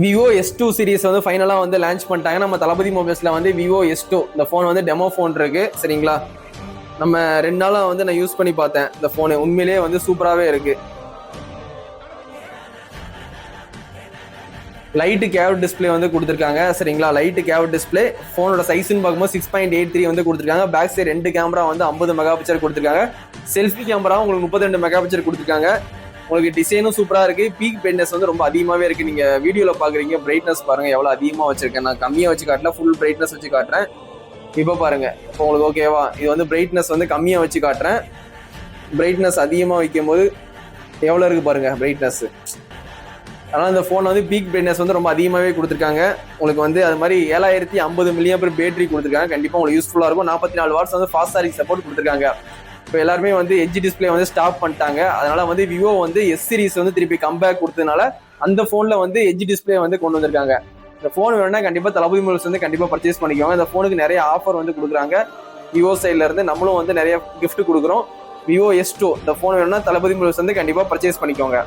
Vivo S2 series வந்து ஃபைனலாக வந்து லான்ச் பண்ணிட்டாங்க. நம்ம தளபதி மொபைல்ஸில் வந்து விவோ S2 இந்த ஃபோன் வந்து டெமோ ஃபோன் இருக்கு சரிங்களா. நம்ம 2 நாளாக வந்து நான் யூஸ் பண்ணி பார்த்தேன். இந்த ஃபோனு உண்மையிலேயே வந்து சூப்பராகவே இருக்கு. லைட்டு கேவ் டிஸ்பிளே வந்து கொடுத்துருக்காங்க சரிங்களா. லைட்டு கேவ் டிஸ்பிளே ஃபோனோட சைஸ்ன்னு பார்க்கும்போது 6.83 வந்து கொடுத்துருக்காங்க. பேக் சைடு 2 கேமரா வந்து 50 மெகா பிக்சல் கொடுத்துருக்காங்க. செல்ஃபி கேமரா உங்களுக்கு 32 மெகா பிக்சல் கொடுத்துருக்காங்க. உங்களுக்கு டிசைனும் சூப்பராக இருக்கு. பீக் பிரைட்னஸ் வந்து ரொம்ப அதிகமாகவே இருக்கு. நீங்க வீடியோல பாக்குறீங்க, பிரைட்னஸ் பாருங்க எவ்வளவு அதிகமா வச்சிருக்கேன். நான் கம்மியா வச்சு காட்டல, ஃபுல் பிரைட்னஸ் வச்சு காட்டுறேன். இப்போ பாருங்க, இப்போ உங்களுக்கு ஓகேவா? இது வந்து பிரைட்னஸ் வந்து கம்மியா வச்சு காட்டுறேன். பிரைட்னஸ் அதிகமா வைக்கும் போது எவ்வளவு இருக்கு பாருங்க பிரைட்னஸ். அதனால இந்த ஃபோன் வந்து பீக் பிரைட்னஸ் வந்து ரொம்ப அதிகமாகவே கொடுத்துருக்காங்க. உங்களுக்கு வந்து அது மாதிரி 7050 mAh பேட்டரி கொடுத்துருக்காங்க. கண்டிப்பாக உங்களுக்கு யூஸ்ஃபுல்லாக இருக்கும். 44 வாட்ஸ் வந்து ஃபாஸ்ட் சார்ஜிங் சப்போர்ட் கொடுத்துருக்காங்க. இப்போ எல்லாருமே வந்து எட்ஜ் டிஸ்பிளே வந்து ஸ்டாப் பண்ணிட்டாங்க. அதனால வந்து விவோ வந்து S சீரிஸ் வந்து திருப்பி கம்பேக் கொடுத்ததுனால அந்த ஃபோன்ல வந்து எட்ஜ் டிஸ்பிளே வந்து கொண்டு வந்திருக்காங்க. இந்த ஃபோன் வேணும்னா கண்டிப்பாக தளபதி மொபைல்ஸ் வந்து கண்டிப்பாக பர்ச்சேஸ் பண்ணிக்கோங்க. இந்த ஃபோனுக்கு நிறைய ஆஃபர் வந்து கொடுக்குறாங்க விவோ சைட்ல இருந்து. நம்மளும் வந்து நிறைய கிஃப்ட் கொடுக்குறோம். விவோ S2 இந்த ஃபோன் வேணும்னா தளபதி மொபைல்ஸ் வந்து கண்டிப்பாக பர்ச்சேஸ் பண்ணிக்கோங்க.